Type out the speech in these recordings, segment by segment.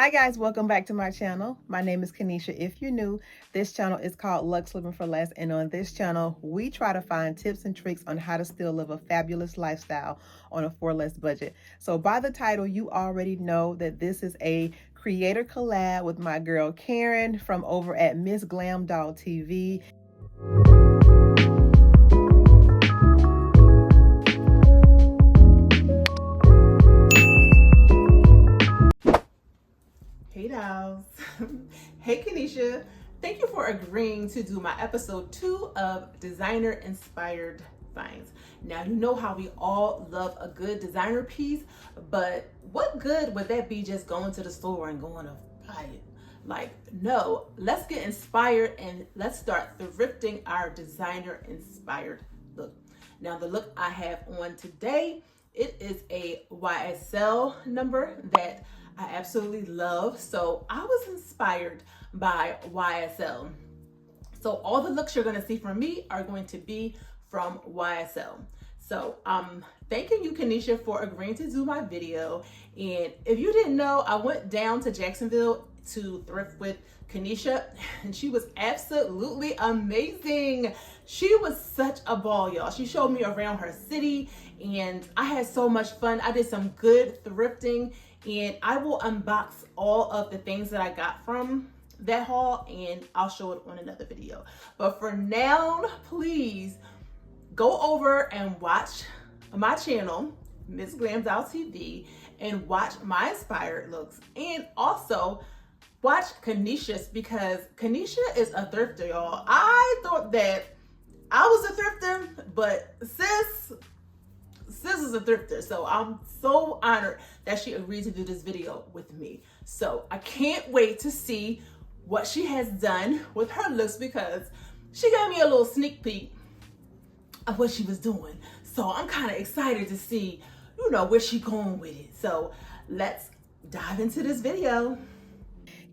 Hi guys, welcome back to my channel. My name is Kanisha. If you're new, this channel is called Luxe Living for Less, and on this channel we try to find tips and tricks on how to still live a fabulous lifestyle on a for less budget. So by the title, you already know that this is a creator collab with my girl Karen from over at Miss Glam Doll TV. Hey dolls. Hey Kanisha. Thank you for agreeing to do my episode 2 of Designer Inspired Finds. Now you know how we all love a good designer piece, but what good would that be just going to the store and going to buy it? Like, no, let's get inspired and let's start thrifting our designer inspired look. Now the look I have on today, it is a YSL number that I absolutely love. So I was inspired by YSL. So all the looks you're going to see from me are going to be from YSL. So thanking you, Kanisha, for agreeing to do my video. And if you didn't know, I went down to Jacksonville to thrift with Kanisha, and she was absolutely amazing. She was such a ball, y'all. She showed me around her city and I had so much fun. I did some good thrifting, and I will unbox all of the things that I got from that haul and I'll show it on another video. But for now, please go over and watch my channel, Miss Glam Doll TV, and watch my inspired looks, and also watch Kanisha's, because Kanisha is a thrifter, y'all. I thought that I was a thrifter, but sis is a thrifter. So I'm so honored that she agreed to do this video with me. So I can't wait to see what she has done with her looks, because she gave me a little sneak peek of what she was doing. So I'm kind of excited to see, where she going with it. So let's dive into this video.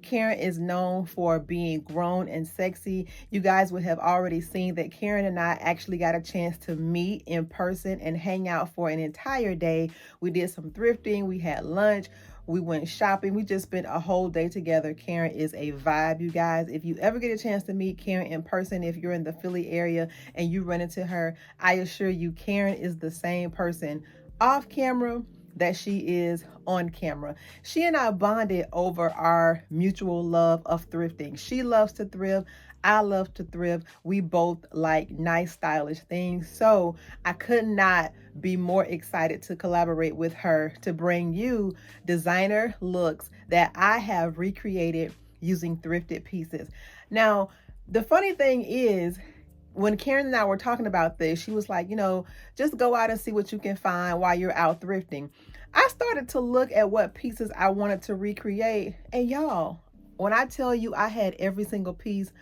Karen is known for being grown and sexy. You guys would have already seen that Karen and I actually got a chance to meet in person and hang out for an entire day. We did some thrifting, we had lunch, we went shopping, we just spent a whole day together. Karen is a vibe, you guys. If you ever get a chance to meet Karen in person, if you're in the Philly area and you run into her, I assure you Karen is the same person off camera that she is on camera. She and I bonded over our mutual love of thrifting. She loves to thrift. I love to thrift. We both like nice, stylish things. So I could not be more excited to collaborate with her to bring you designer looks that I have recreated using thrifted pieces. Now, the funny thing is, when Karen and I were talking about this, she was like, just go out and see what you can find while you're out thrifting. I started to look at what pieces I wanted to recreate. And y'all, when I tell you I had every single piece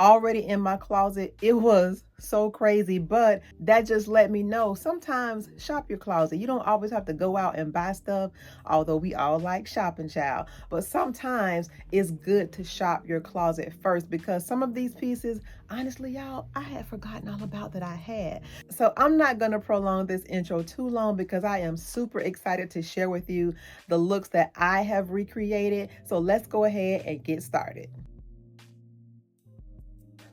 already in my closet, it was so crazy. But that just let me know, sometimes shop your closet. You don't always have to go out and buy stuff, although we all like shopping, child. But sometimes it's good to shop your closet first, because some of these pieces, honestly, y'all, I had forgotten all about that I had. So I'm not going to prolong this intro too long, because I am super excited to share with you the looks that I have recreated. So let's go ahead and get started.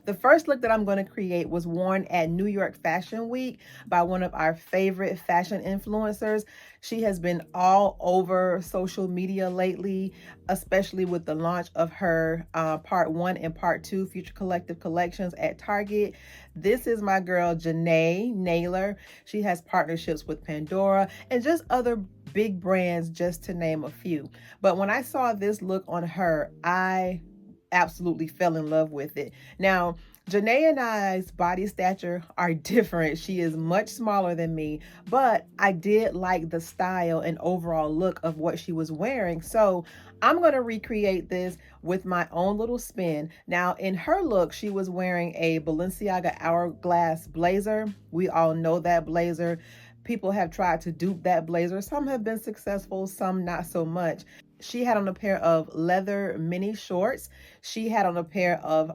The first look that I'm going to create was worn at New York Fashion Week by one of our favorite fashion influencers. She has been all over social media lately, especially with the launch of her Part 1 and Part 2 Future Collective collections at Target. This is my girl, Janae Naylor. She has partnerships with Pandora and just other big brands, just to name a few. But when I saw this look on her, I absolutely fell in love with it. Now, Janae and I's body stature are different. She is much smaller than me, but I did like the style and overall look of what she was wearing. So I'm going to recreate this with my own little spin. Now, in her look, she was wearing a Balenciaga Hourglass blazer. We all know that blazer. People have tried to dupe that blazer. Some have been successful, some not so much. She had on a pair of leather mini shorts. She had on a pair of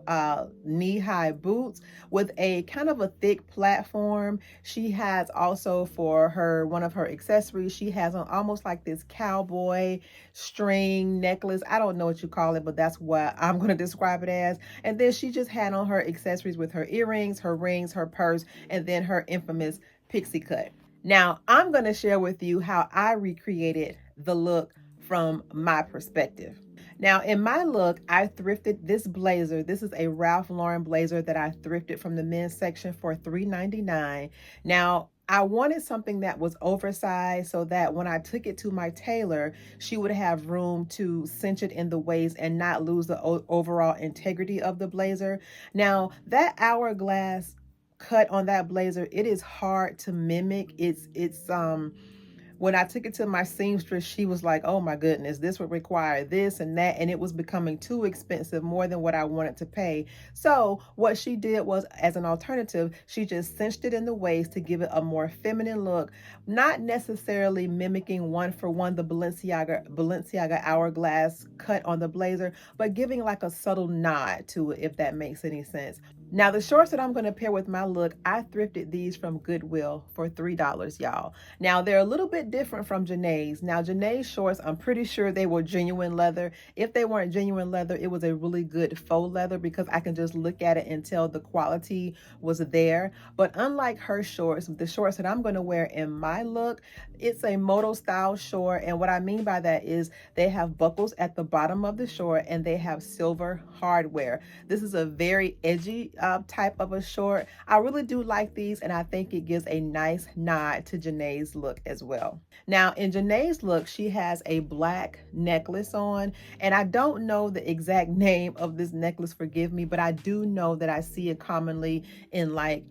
knee-high boots with a kind of a thick platform. She has also, for her, one of her accessories, she has on almost like this cowboy string necklace. I don't know what you call it, but that's what I'm going to describe it as. And then she just had on her accessories with her earrings, her rings, her purse, and then her infamous pixie cut. Now, I'm going to share with you how I recreated the look from my perspective. Now, in my look, I thrifted this blazer. This is a Ralph Lauren blazer that I thrifted from the men's section for $3.99. Now, I wanted something that was oversized so that when I took it to my tailor, she would have room to cinch it in the waist and not lose the overall integrity of the blazer. Now, that hourglass cut on that blazer, it is hard to mimic. It's when I took it to my seamstress, she was like, oh my goodness, this would require this and that. And it was becoming too expensive, more than what I wanted to pay. So what she did was, as an alternative, she just cinched it in the waist to give it a more feminine look, not necessarily mimicking one for one the Balenciaga hourglass cut on the blazer, but giving like a subtle nod to it, if that makes any sense. Now, the shorts that I'm going to pair with my look, I thrifted these from Goodwill for $3, y'all. Now, they're a little bit different from Janae's. Now, Janae's shorts, I'm pretty sure they were genuine leather. If they weren't genuine leather, it was a really good faux leather because I can just look at it and tell the quality was there. But unlike her shorts, the shorts that I'm going to wear in my look, it's a moto style short. And what I mean by that is they have buckles at the bottom of the short and they have silver hardware. This is a very edgy type of a short. I really do like these, and I think it gives a nice nod to Janae's look as well. Now, in Janae's look, she has a black necklace on, and I don't know the exact name of this necklace, forgive me, but I do know that I see it commonly in like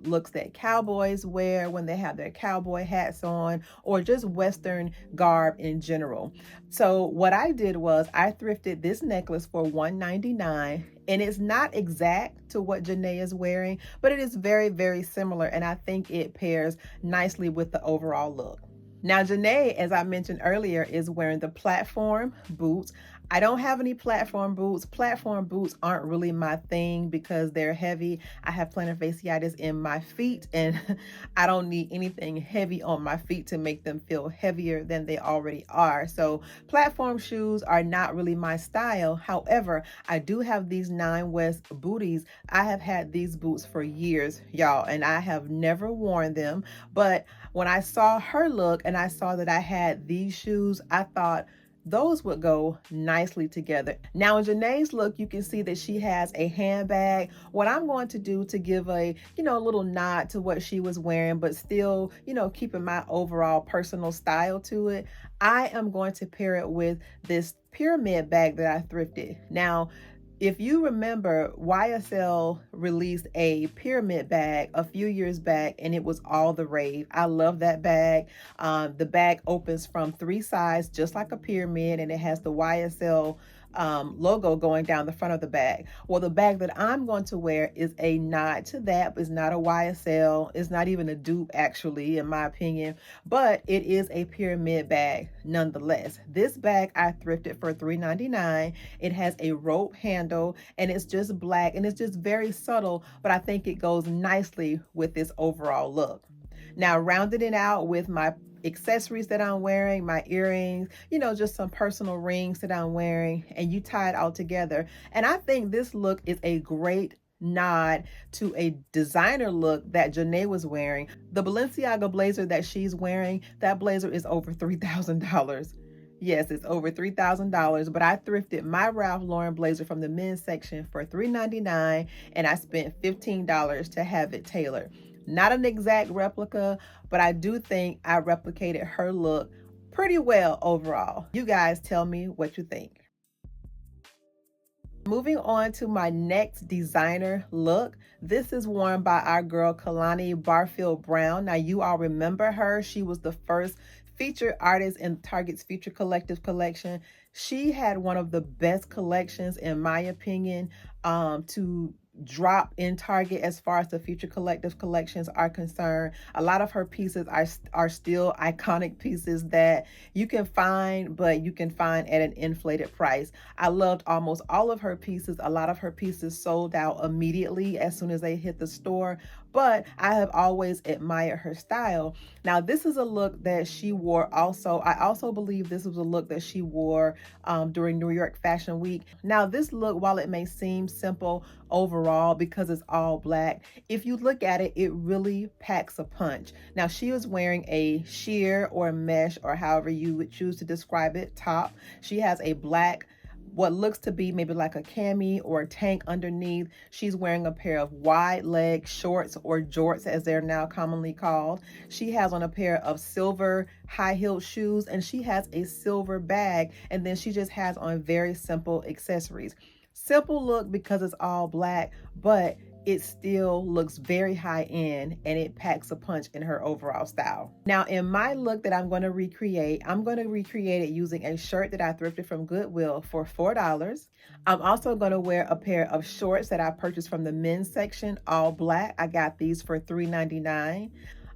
looks that cowboys wear when they have their cowboy hats on, or just Western garb in general. So what I did was I thrifted this necklace for $1.99, and it's not exact to what Janae is wearing, but it is very, very similar, and I think it pairs nicely with the overall look. Now, Janae, as I mentioned earlier, is wearing the platform boots. I don't have any platform boots. Platform boots aren't really my thing because they're heavy. I have plantar fasciitis in my feet, and I don't need anything heavy on my feet to make them feel heavier than they already are. So platform shoes are not really my style. However, I do have these Nine West booties. I have had these boots for years, y'all, and I have never worn them. But when I saw her look and I saw that I had these shoes, I thought, those would go nicely together. Now, in Janae's look, you can see that she has a handbag. What I'm going to do to give a, little nod to what she was wearing, but still, keeping my overall personal style to it, I am going to pair it with this pyramid bag that I thrifted. Now, if you remember, YSL released a pyramid bag a few years back, and it was all the rave. I love that bag. The bag opens from 3 sides, just like a pyramid, and it has the YSL logo going down the front of the bag. Well, the bag that I'm going to wear is a nod to that. It's not a YSL. It's not even a dupe, actually, in my opinion, but it is a pyramid bag nonetheless. This bag I thrifted for $3.99. It has a rope handle, and it's just black, and it's just very subtle, but I think it goes nicely with this overall look. Now, rounding it out with my accessories that I'm wearing, my earrings, just some personal rings that I'm wearing, and you tie it all together. And I think this look is a great nod to a designer look that Janae was wearing. The Balenciaga blazer that she's wearing, that blazer is over $3,000. Yes, it's over $3,000, but I thrifted my Ralph Lauren blazer from the men's section for $3.99, and I spent $15 to have it tailored. Not an exact replica, but I do think I replicated her look pretty well overall. You guys tell me what you think. Moving on to my next designer look. This is worn by our girl Kalani Barfield Brown. Now, you all remember her. She was the first featured artist in Target's Future Collective collection. She had one of the best collections, in my opinion, to drop in Target as far as the Future Collective collections are concerned. A lot of her pieces are still iconic pieces that you can find, but you can find at an inflated price. I loved almost all of her pieces. A lot of her pieces sold out immediately as soon as they hit the store, but I have always admired her style. Now, this is a look that she wore also. I also believe this was a look that she wore during New York Fashion Week. Now, this look, while it may seem simple overall because it's all black, if you look at it, it really packs a punch. Now, she was wearing a sheer or mesh, or however you would choose to describe it, top. She has a black, what looks to be maybe like a cami or a tank underneath. She's wearing a pair of wide leg shorts, or jorts as they're now commonly called. She has on a pair of silver high-heeled shoes, and she has a silver bag, and then she just has on very simple accessories. Simple look because it's all black, but it still looks very high end, and it packs a punch in her overall style. Now, in my look that I'm going to recreate it using a shirt that I thrifted from Goodwill for $4. I'm also going to wear a pair of shorts that I purchased from the men's section, all black. I got these for $3.99.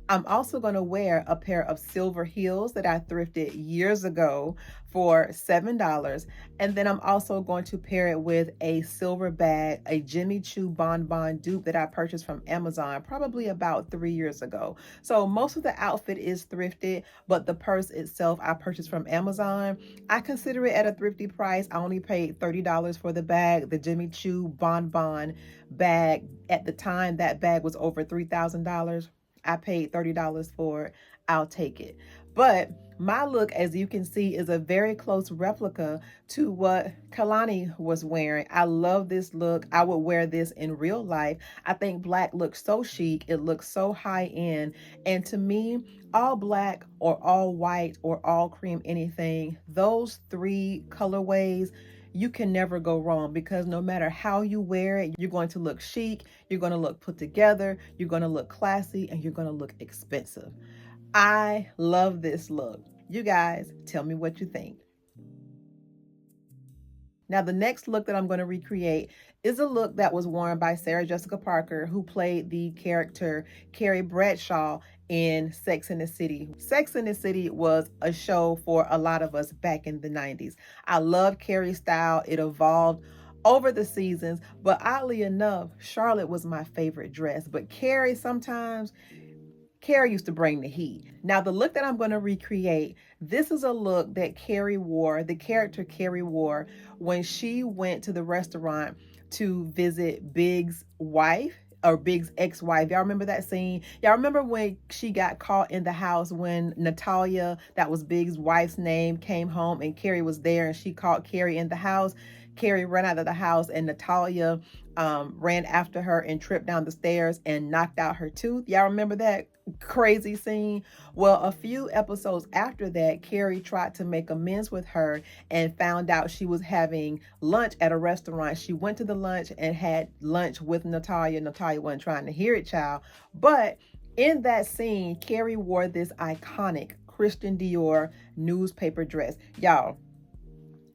I'm also going to wear a pair of silver heels that I thrifted years ago for $7. And then I'm also going to pair it with a silver bag, a Jimmy Choo bonbon dupe that I purchased from Amazon probably about 3 years ago. So most of the outfit is thrifted, but the purse itself I purchased from Amazon. I consider it at a thrifty price. I only paid $30 for the bag, the Jimmy Choo bonbon bag. At the time, that bag was over $3,000. I paid $30 for it. I'll take it. But my look, as you can see, is a very close replica to what Kalani was wearing. I love this look. I would wear this in real life. I think black looks so chic. It looks so high end. And to me, all black or all white or all cream anything, those three colorways, you can never go wrong, because no matter how you wear it, you're going to look chic, you're going to look put together, you're going to look classy, and you're going to look expensive. I love this look. You guys, tell me what you think. Now, the next look that I'm going to recreate is a look that was worn by Sarah Jessica Parker, who played the character Carrie Bradshaw in Sex and the City. Sex and the City was a show for a lot of us back in the 90s. I love Carrie's style. It evolved over the seasons, but oddly enough, Charlotte was my favorite dress. But Carrie used to bring the heat. Now, the look that I'm going to recreate, this is a look that Carrie wore, the character Carrie wore, when she went to the restaurant to visit Big's wife, or Big's ex-wife. Y'all remember that scene? Y'all remember when she got caught in the house when Natalia, that was Big's wife's name, came home and Carrie was there, and she caught Carrie in the house. Carrie ran out of the house, and Natalia ran after her and tripped down the stairs and knocked out her tooth. Y'all remember that crazy scene? Well, a few episodes after that, Carrie tried to make amends with her and found out she was having lunch at a restaurant. She went to the lunch and had lunch with Natalia. Natalia wasn't trying to hear it, child. But in that scene, Carrie wore this iconic Christian Dior newspaper dress. Y'all,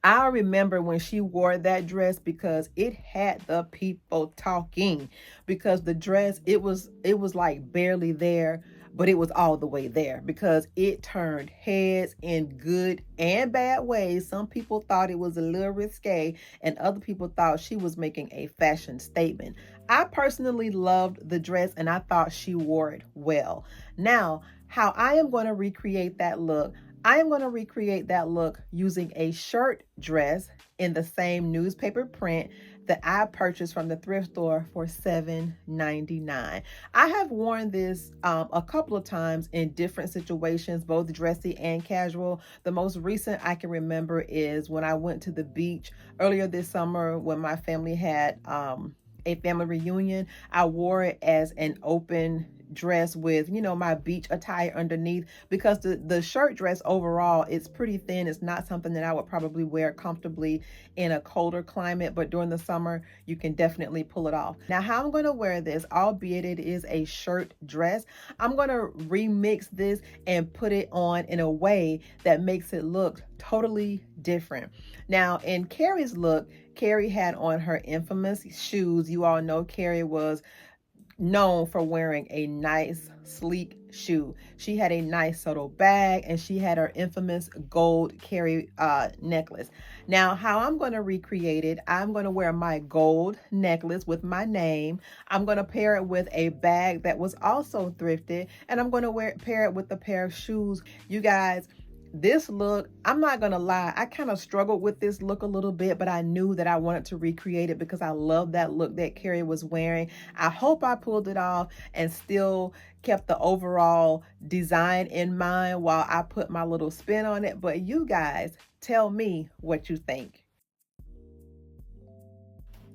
I remember when she wore that dress, because it had the people talking, because the dress, it was like barely there, but it was all the way there, because it turned heads in good and bad ways. Some people thought it was a little risque, and other people thought she was making a fashion statement. I personally loved the dress, and I thought she wore it well. Now, how I am going to recreate that look, I am going to recreate that look using a shirt dress in the same newspaper print that I purchased from the thrift store for $7.99. I have worn this a couple of times in different situations, both dressy and casual. The most recent I can remember is when I went to the beach earlier this summer when my family had a family reunion. I wore it as an open dress with, my beach attire underneath, because the shirt dress overall, it's pretty thin. It's not something that I would probably wear comfortably in a colder climate, but during the summer, you can definitely pull it off. Now, how I'm going to wear this, albeit it is a shirt dress, I'm going to remix this and put it on in a way that makes it look totally different. Now, in Carrie's look, Carrie had on her infamous shoes. You all know Carrie was known for wearing a nice, sleek shoe. She had a nice, subtle bag, and she had her infamous gold Carrie necklace. Now, how I'm going to recreate it, I'm going to wear my gold necklace with my name. I'm going to pair it with a bag that was also thrifted, and I'm going to pair it with a pair of shoes. You guys, this look, I'm not gonna lie, I kind of struggled with this look a little bit, but I knew that I wanted to recreate it because I love that look that Carrie was wearing. I hope I pulled it off and still kept the overall design in mind while I put my little spin on it. But you guys, tell me what you think.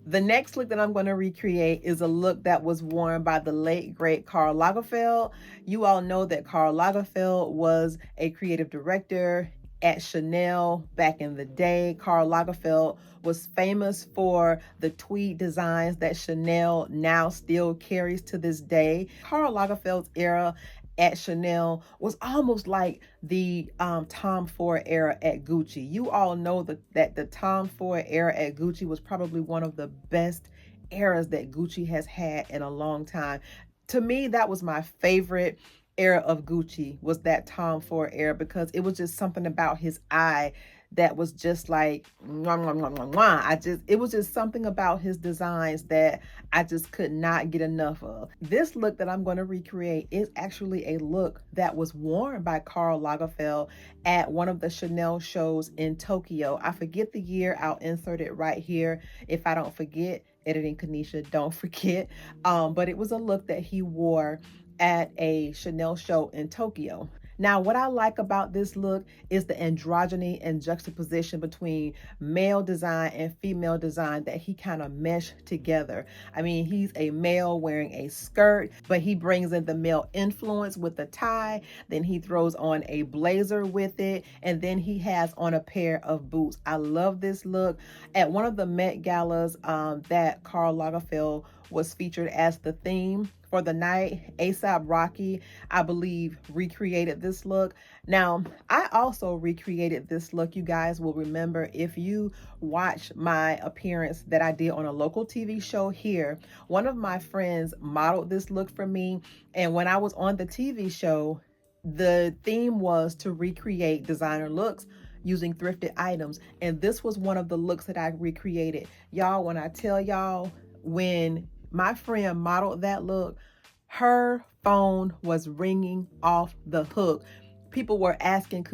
The next look that I'm going to recreate is a look that was worn by the late, great Karl Lagerfeld. You all know that Karl Lagerfeld was a creative director at Chanel back in the day. Karl Lagerfeld was famous for the tweed designs that Chanel now still carries to this day. Karl Lagerfeld's era at Chanel was almost like the Tom Ford era at Gucci. You all know that the Tom Ford era at Gucci was probably one of the best eras that Gucci has had in a long time. To me, that was my favorite era of Gucci, was that Tom Ford era, because it was just something about his eye that was just like mwah, mwah, mwah, mwah, mwah. It was just something about his designs that I just could not get enough of. This look that I'm going to recreate is actually a look that was worn by Karl Lagerfeld at one of the Chanel shows in Tokyo. I forget the year. I'll insert it right here if I don't forget. Editing Kanisha, don't forget. But it was a look that he wore at a Chanel show in Tokyo. Now, what I like about this look is the androgyny and juxtaposition between male design and female design that he kind of meshed together. I mean, he's a male wearing a skirt, but he brings in the male influence with the tie. Then he throws on a blazer with it, and then he has on a pair of boots. I love this look. At one of the Met Galas that Karl Lagerfeld was featured as the theme for the night, A$AP Rocky, I believe, recreated this look. Now, I also recreated this look. You guys will remember, if you watch my appearance that I did on a local TV show here, one of my friends modeled this look for me. And when I was on the TV show, the theme was to recreate designer looks using thrifted items. And this was one of the looks that I recreated. Y'all, when I tell y'all, when my friend modeled that look, her phone was ringing off the hook. People were asking,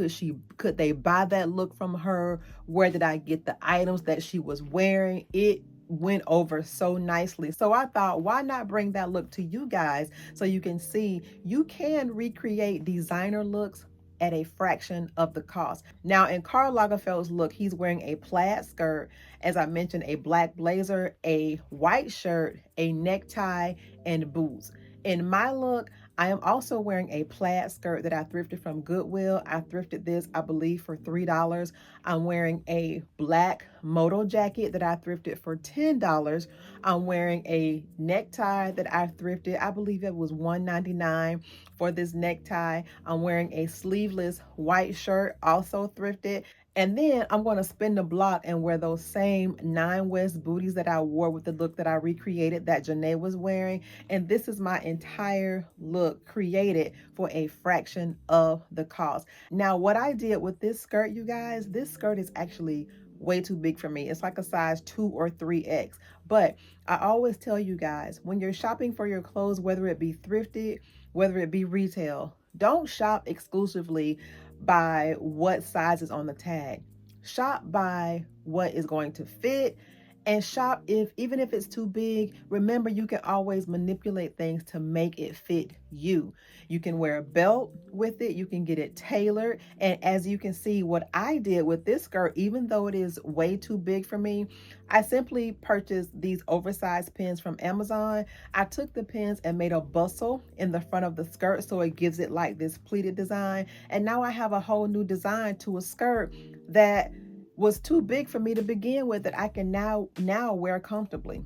could they buy that look from her? Where did I get the items that she was wearing? It went over so nicely. So I thought, why not bring that look to you guys so you can see you can recreate designer looks at a fraction of the cost. Now, in Karl Lagerfeld's look, he's wearing a plaid skirt, as I mentioned, a black blazer, a white shirt, a necktie, and boots. In my look, I am also wearing a plaid skirt that I thrifted from Goodwill. I thrifted this, I believe, for $3. I'm wearing a black moto jacket that I thrifted for $10. I'm wearing a necktie that I thrifted. I believe it was $1.99 for this necktie. I'm wearing a sleeveless white shirt, also thrifted. And then I'm going to spin the block and wear those same 9 West booties that I wore with the look that I recreated that Janae was wearing. And this is my entire look created for a fraction of the cost. Now, what I did with this skirt, you guys, this skirt is actually way too big for me. It's like a size 2 or 3X. But I always tell you guys, when you're shopping for your clothes, whether it be thrifted, whether it be retail, don't shop exclusively by what size is on the tag. Shop by what is going to fit, and shop even if it's too big. Remember, you can always manipulate things to make it fit you. You can wear a belt with it, you can get it tailored. And as you can see, what I did with this skirt, even though it is way too big for me, I simply purchased these oversized pins from Amazon. I took the pins and made a bustle in the front of the skirt so it gives it like this pleated design. And now I have a whole new design to a skirt that was too big for me to begin with, that I can now wear comfortably.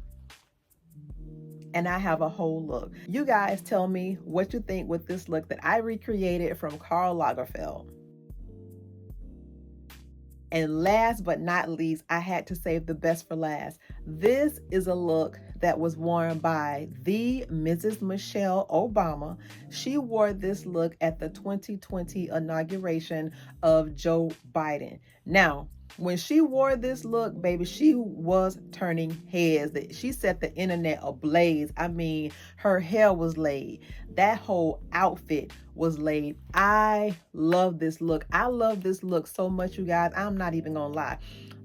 And I have a whole look. You guys tell me what you think with this look that I recreated from Karl Lagerfeld. And last but not least, I had to save the best for last. This is a look that was worn by the Mrs. Michelle Obama. She wore this look at the 2020 inauguration of Joe Biden. Now, when she wore this look, baby, she was turning heads. She set the internet ablaze. I mean, her hair was laid. That whole outfit was laid. I love this look. I love this look so much, you guys. I'm not even gonna lie.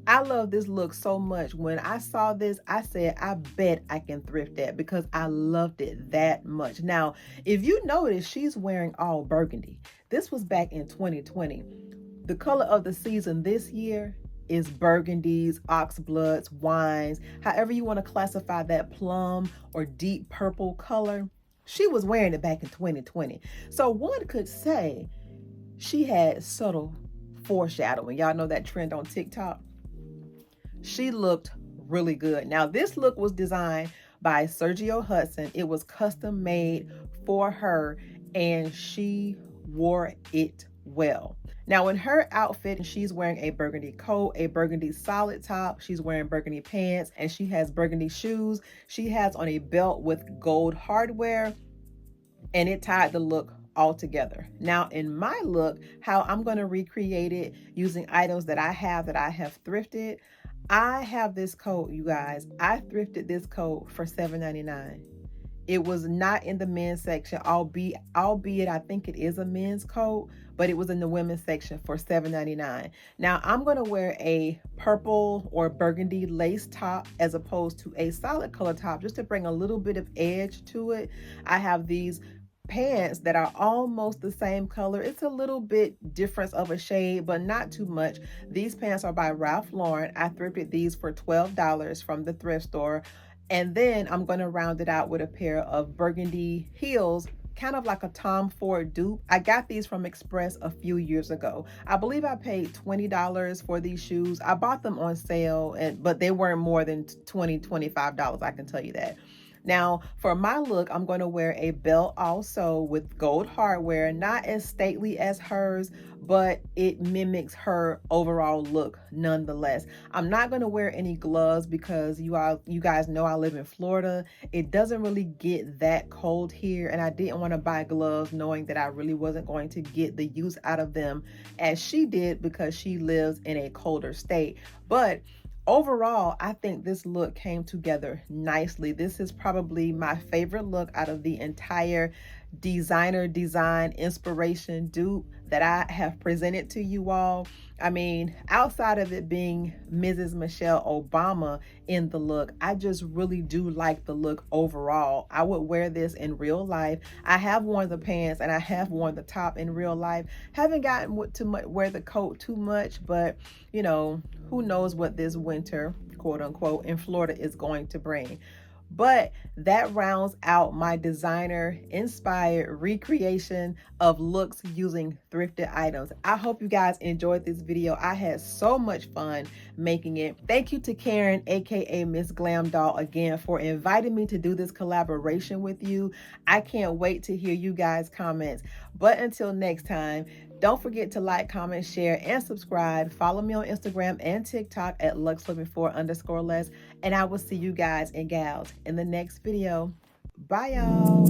I love this look so much. When I saw this, I said, I bet I can thrift that because I loved it that much. Now, if you notice, she's wearing all burgundy. This was back in 2020. The color of the season this year is burgundies, oxbloods, wines, however you want to classify that plum or deep purple color. She was wearing it back in 2020. So one could say she had subtle foreshadowing. Y'all know that trend on TikTok? She looked really good. Now, this look was designed by Sergio Hudson. It was custom made for her, and she wore it well. Now, in her outfit, she's wearing a burgundy coat, a burgundy solid top. She's wearing burgundy pants, and she has burgundy shoes. She has on a belt with gold hardware, and it tied the look all together. Now, in my look, how I'm going to recreate it using items that I have thrifted. I have this coat, you guys. I thrifted this coat for $7.99. It was not in the men's section, albeit I think it is a men's coat, but it was in the women's section for $7.99. Now, I'm going to wear a purple or burgundy lace top as opposed to a solid color top, just to bring a little bit of edge to it. I have these pants that are almost the same color. It's a little bit difference of a shade, but not too much. These pants are by Ralph Lauren. I thrifted these for $12 from the thrift store. And then I'm going to round it out with a pair of burgundy heels, kind of like a Tom Ford dupe. I got these from Express a few years ago. I believe I paid $20 for these shoes. I bought them on sale, but they weren't more than $20, $25, I can tell you that. Now, for my look, I'm going to wear a belt also with gold hardware, not as stately as hers, but it mimics her overall look nonetheless. I'm not going to wear any gloves because you guys know I live in Florida. It doesn't really get that cold here, and I didn't want to buy gloves knowing that I really wasn't going to get the use out of them as she did because she lives in a colder state. But overall, I think this look came together nicely. This is probably my favorite look out of the entire designer design inspiration dupe that I have presented to you all. I mean, outside of it being Mrs. Michelle Obama in the look, I just really do like the look overall. I would wear this in real life. I have worn the pants and I have worn the top in real life. Haven't gotten to wear the coat too much, but you know, who knows what this winter, quote unquote, in Florida is going to bring. But that rounds out my designer inspired recreation of looks using thrifted items. I hope you guys enjoyed this video. I had so much fun making it. Thank you to Karen, aka Miss Glam Doll, again for inviting me to do this collaboration with you. I can't wait to hear you guys' comments. But until next time, don't forget to like, comment, share, and subscribe. Follow me on Instagram and TikTok at luxliving4_less. And I will see you guys and gals in the next video. Bye, y'all.